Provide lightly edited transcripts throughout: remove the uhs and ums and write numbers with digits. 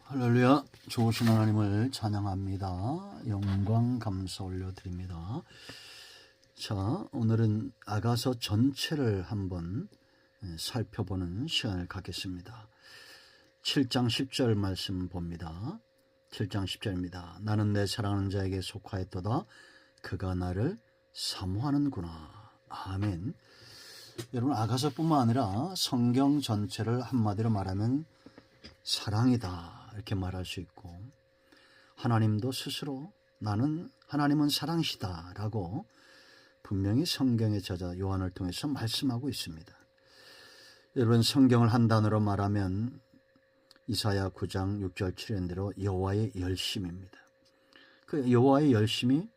할렐루야. 좋으신 하나님을 찬양합니다. 영광 감사 올려드립니다. 자, 오늘은 아가서 전체를 한번 살펴보는 시간을 갖겠습니다. 7장 10절 말씀 봅니다. 7장 10절입니다. 나는 내 사랑하는 자에게 속하였도다. 그가 나를 사모하는구나. 아멘. 여러분, 아가서뿐만 아니라 성경 전체를 한마디로 말하면 사랑이다 이렇게 말할 수 있고, 하나님도 스스로 하나님은 사랑이시다 라고 분명히 성경의 저자 요한을 통해서 말씀하고 있습니다. 여러분, 성경을 한 단어로 말하면 이사야 9장 6절 7절대로 여호와의 열심입니다. 그 여호와의 열심이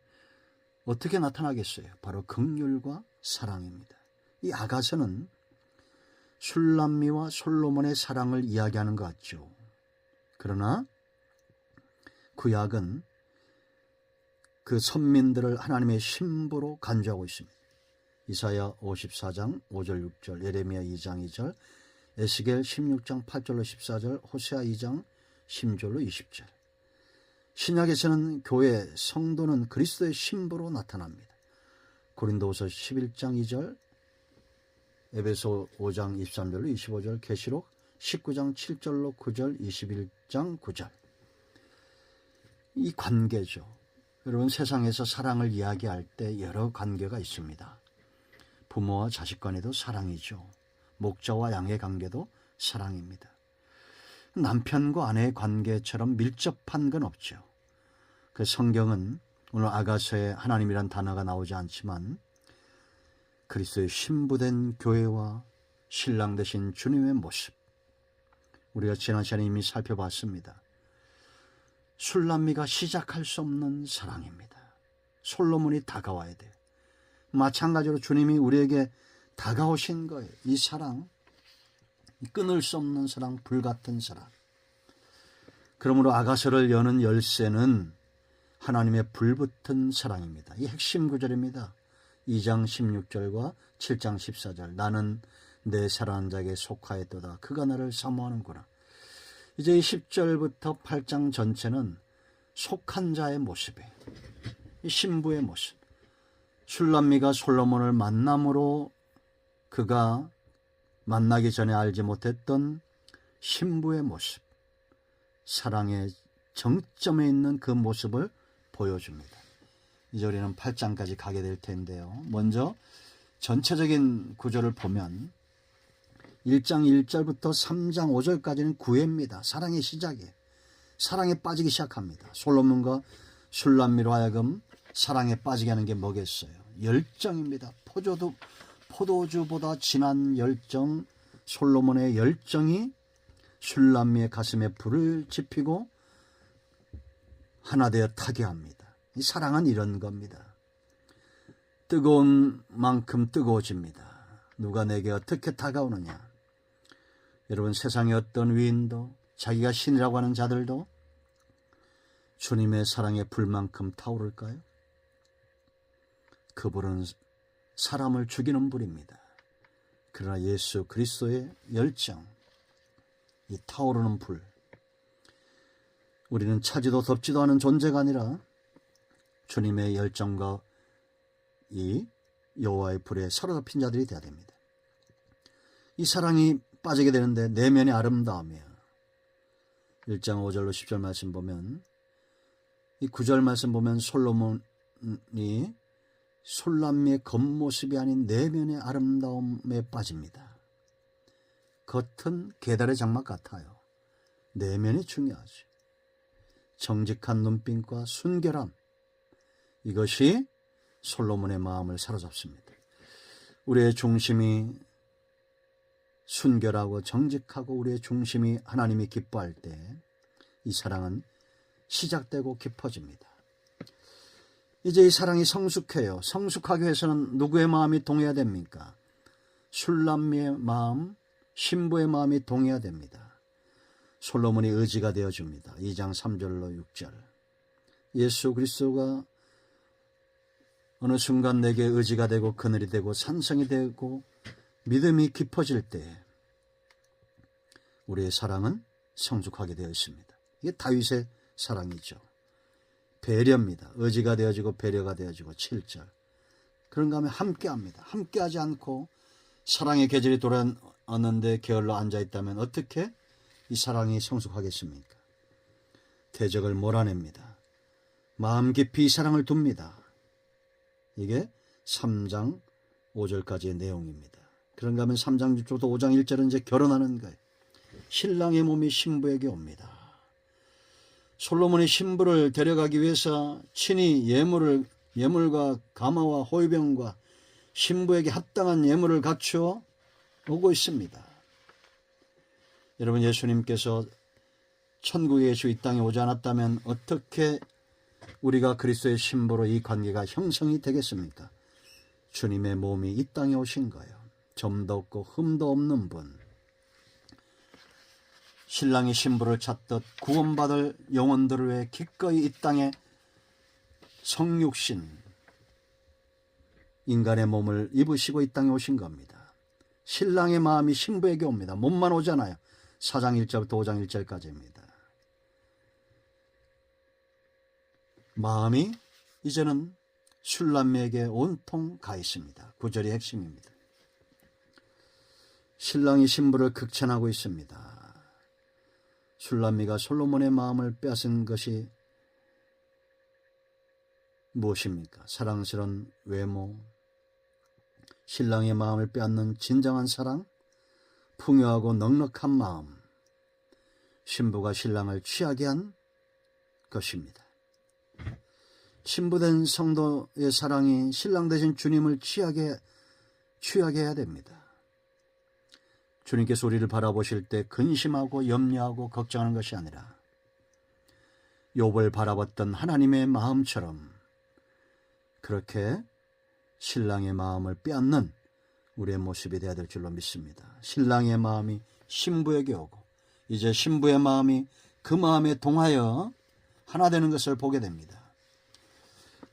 어떻게 나타나겠어요? 바로 긍휼과 사랑입니다. 이 아가서는 술람미와 솔로몬의 사랑을 이야기하는 것 같죠. 그러나 구약은 그 선민들을 하나님의 신부로 간주하고 있습니다. 이사야 54장 5절 6절, 예레미야 2장 2절, 에스겔 16장 8절로 14절, 호세아 2장 10절로 20절. 신약에서는 교회 성도는 그리스도의 신부로 나타납니다. 고린도후서 11장 2절, 에베소 5장 23절로 25절, 계시록 19장 7절로 9절, 21장 9절. 이 관계죠. 여러분, 세상에서 사랑을 이야기할 때 여러 관계가 있습니다. 부모와 자식 간에도 사랑이죠. 목자와 양의 관계도 사랑입니다. 남편과 아내의 관계처럼 밀접한 건 없죠. 그 성경은 오늘 아가서에 하나님이란 단어가 나오지 않지만 그리스도의 신부된 교회와 신랑 되신 주님의 모습, 우리가 지난 시간에 이미 살펴봤습니다. 술람미가 시작할 수 없는 사랑입니다. 솔로몬이 다가와야 돼요. 마찬가지로 주님이 우리에게 다가오신 거예요. 이 사랑, 끊을 수 없는 사랑, 불같은 사랑. 그러므로 아가서를 여는 열쇠는 하나님의 불붙은 사랑입니다. 이 핵심 구절입니다. 2장 16절과 7장 14절. 나는 내 사랑하는 자에게 속하였도다. 그가 나를 사모하는구나. 이제 이 10절부터 8장 전체는 속한 자의 모습이에요. 이 신부의 모습. 술람미가 솔로몬을 만남으로 그가 만나기 전에 알지 못했던 신부의 모습, 사랑의 정점에 있는 그 모습을 보여줍니다. 이제 우리는 8장까지 가게 될 텐데요. 먼저 전체적인 구절을 보면 1장 1절부터 3장 5절까지는 구애입니다. 사랑의 시작이에요. 사랑에 빠지기 시작합니다. 솔로몬과 술람미로 하여금 사랑에 빠지게 하는 게 뭐겠어요? 열정입니다. 포도주보다 진한 열정, 솔로몬의 열정이 술람미의 가슴에 불을 지피고 하나 되어 타게 합니다. 이 사랑은 이런 겁니다. 뜨거운 만큼 뜨거워집니다. 누가 내게 어떻게 다가오느냐. 여러분, 세상의 어떤 위인도, 자기가 신이라고 하는 자들도 주님의 사랑의 불만큼 타오를까요? 그 불은 사람을 죽이는 불입니다. 그러나 예수 그리스도의 열정, 이 타오르는 불, 우리는 차지도 덥지도 않은 존재가 아니라 주님의 열정과 이 여호와의 불에 사로잡힌 자들이 되어야 됩니다. 이 사랑이 빠지게 되는데 내면의 아름다움이에요. 1장 5절로 10절 말씀 보면, 이 9절 말씀 보면 솔로몬이 솔람미의 겉모습이 아닌 내면의 아름다움에 빠집니다. 겉은 계달의 장막 같아요. 내면이 중요하죠. 정직한 눈빛과 순결함, 이것이 솔로몬의 마음을 사로잡습니다. 우리의 중심이 순결하고 정직하고 우리의 중심이 하나님이 기뻐할 때 이 사랑은 시작되고 깊어집니다. 이제 이 사랑이 성숙해요. 성숙하기 위해서는 누구의 마음이 동해야 됩니까? 술람미의 마음, 신부의 마음이 동해야 됩니다. 솔로몬이 의지가 되어줍니다. 2장 3절로 6절. 예수 그리스도가 어느 순간 내게 의지가 되고 그늘이 되고 산성이 되고 믿음이 깊어질 때 우리의 사랑은 성숙하게 되어 있습니다. 이게 다윗의 사랑이죠. 배려입니다. 의지가 되어지고 배려가 되어지고 7절. 그런가 하면 함께합니다. 함께하지 않고 사랑의 계절이 돌아왔는데 게을러 앉아있다면 어떻게 이 사랑이 성숙하겠습니까? 대적을 몰아냅니다. 마음 깊이 이 사랑을 둡니다. 이게 3장 5절까지의 내용입니다. 그런가 하면 3장 6절부터 5장 1절은 이제 결혼하는 거예요. 신랑의 몸이 신부에게 옵니다. 솔로몬이 신부를 데려가기 위해서 친히 예물과 가마와 호위병과 신부에게 합당한 예물을 갖추어 오고 있습니다. 여러분, 예수님께서 천국의 예수 이 땅에 오지 않았다면 어떻게 우리가 그리스도의 신부로 이 관계가 형성이 되겠습니까? 주님의 몸이 이 땅에 오신 거예요. 점도 없고 흠도 없는 분. 신랑이 신부를 찾듯 구원받을 영혼들을 위해 기꺼이 이 땅에 성육신 인간의 몸을 입으시고 이 땅에 오신 겁니다. 신랑의 마음이 신부에게 옵니다. 몸만 오잖아요. 4장 1절부터 5장 1절까지입니다. 마음이 이제는 술람에게 온통 가 있습니다. 9절이 핵심입니다. 신랑이 신부를 극찬하고 있습니다. 술람미가 솔로몬의 마음을 빼앗은 것이 무엇입니까? 사랑스러운 외모, 신랑의 마음을 빼앗는 진정한 사랑, 풍요하고 넉넉한 마음, 신부가 신랑을 취하게 한 것입니다. 신부된 성도의 사랑이 신랑 대신 주님을 취하게 해야 됩니다. 주님께서 우리를 바라보실 때 근심하고 염려하고 걱정하는 것이 아니라 욥을 바라봤던 하나님의 마음처럼 그렇게 신랑의 마음을 빼앗는 우리의 모습이 되어야 될 줄로 믿습니다. 신랑의 마음이 신부에게 오고 이제 신부의 마음이 그 마음에 동하여 하나 되는 것을 보게 됩니다.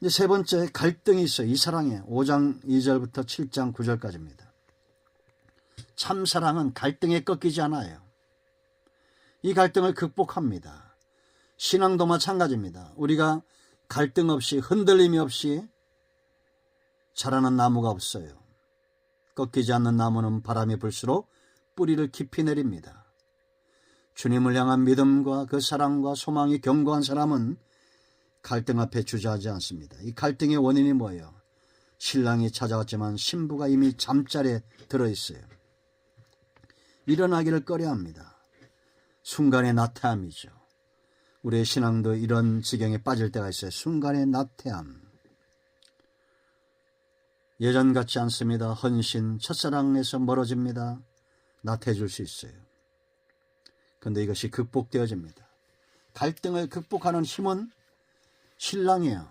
이제 세 번째 갈등이 있어요. 이 사랑에 5장 2절부터 7장 9절까지입니다. 참 사랑은 갈등에 꺾이지 않아요. 이 갈등을 극복합니다. 신앙도 마찬가지입니다. 우리가 갈등 없이 흔들림이 없이 자라는 나무가 없어요. 꺾이지 않는 나무는 바람이 불수록 뿌리를 깊이 내립니다. 주님을 향한 믿음과 그 사랑과 소망이 견고한 사람은 갈등 앞에 주저하지 않습니다. 이 갈등의 원인이 뭐예요? 신랑이 찾아왔지만 신부가 이미 잠자리에 들어있어요. 일어나기를 꺼려합니다. 순간의 나태함이죠. 우리의 신앙도 이런 지경에 빠질 때가 있어요. 순간의 나태함. 예전 같지 않습니다. 헌신, 첫사랑에서 멀어집니다. 나태해질 수 있어요. 그런데 이것이 극복되어집니다. 갈등을 극복하는 힘은 신랑이에요.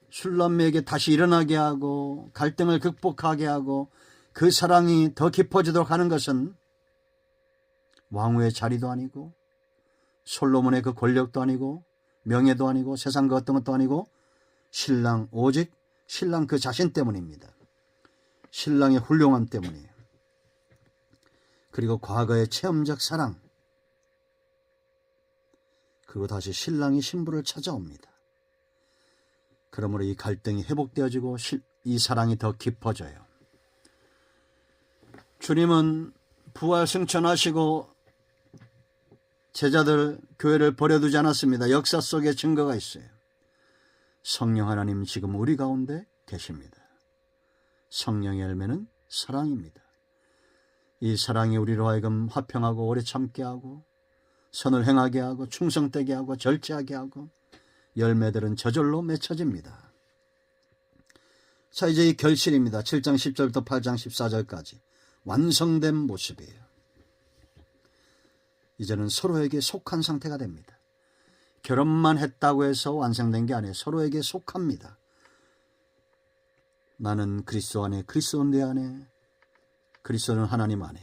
술람에게 다시 일어나게 하고 갈등을 극복하게 하고 그 사랑이 더 깊어지도록 하는 것은 왕후의 자리도 아니고 솔로몬의 그 권력도 아니고 명예도 아니고 세상 그 어떤 것도 아니고 신랑, 오직 신랑 그 자신 때문입니다. 신랑의 훌륭함 때문이에요. 그리고 과거의 체험적 사랑, 그리고 다시 신랑이 신부를 찾아옵니다. 그러므로 이 갈등이 회복되어지고 이 사랑이 더 깊어져요. 주님은 부활 승천하시고 제자들, 교회를 버려두지 않았습니다. 역사 속에 증거가 있어요. 성령 하나님 지금 우리 가운데 계십니다. 성령의 열매는 사랑입니다. 이 사랑이 우리로 하여금 화평하고 오래 참게 하고 선을 행하게 하고 충성되게 하고 절제하게 하고 열매들은 저절로 맺혀집니다. 자, 이제 이 결실입니다. 7장 10절부터 8장 14절까지 완성된 모습이에요. 이제는 서로에게 속한 상태가 됩니다. 결혼만 했다고 해서 완성된 게 아니에요. 서로에게 속합니다. 나는 그리스도 안에, 그리스도는 내 안에, 그리스도는 하나님 안에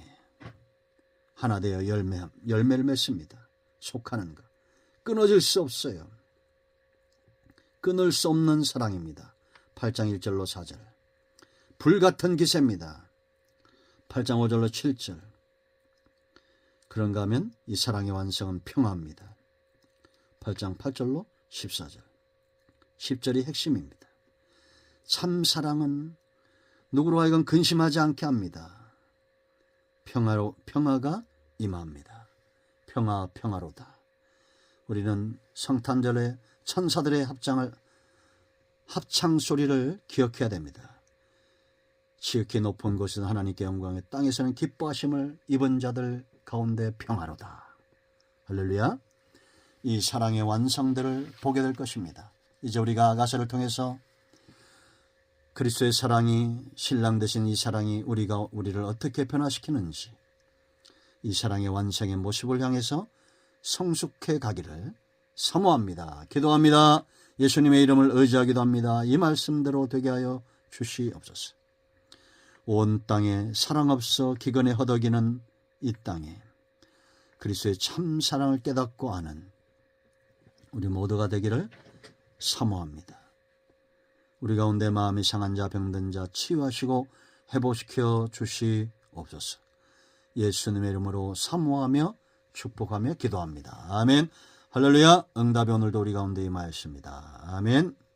하나 되어 열매를 맺습니다. 속하는 것. 끊어질 수 없어요. 끊을 수 없는 사랑입니다. 8장 1절로 4절. 불같은 기세입니다. 8장 5절로 7절. 그런가 하면 이 사랑의 완성은 평화입니다. 8장 8절로 14절. 10절이 핵심입니다. 참 사랑은 누구로 하여금 근심하지 않게 합니다. 평화가 임합니다. 평화로다. 우리는 성탄절에 천사들의 합창 소리를 기억해야 됩니다. 지극히 높은 곳에서 하나님께 영광에, 땅에서는 기뻐하심을 입은 자들 가운데 평화로다. 할렐루야. 이 사랑의 완성들을 보게 될 것입니다. 이제 우리가 아가서를 통해서 그리스도의 사랑이, 신랑 되신 이 사랑이 우리를 어떻게 변화시키는지, 이 사랑의 완성의 모습을 향해서 성숙해 가기를 사모합니다. 기도합니다. 예수님의 이름을 의지하기도 합니다. 이 말씀대로 되게 하여 주시옵소서. 온 땅에 사랑 없어 기근에 허덕이는 이 땅에 그리스도의 참 사랑을 깨닫고 아는 우리 모두가 되기를 사모합니다. 우리 가운데 마음이 상한 자, 병든 자 치유하시고 회복시켜 주시옵소서. 예수님의 이름으로 사모하며 축복하며 기도합니다. 아멘. 할렐루야. 응답이 오늘도 우리 가운데 임하였습니다. 아멘.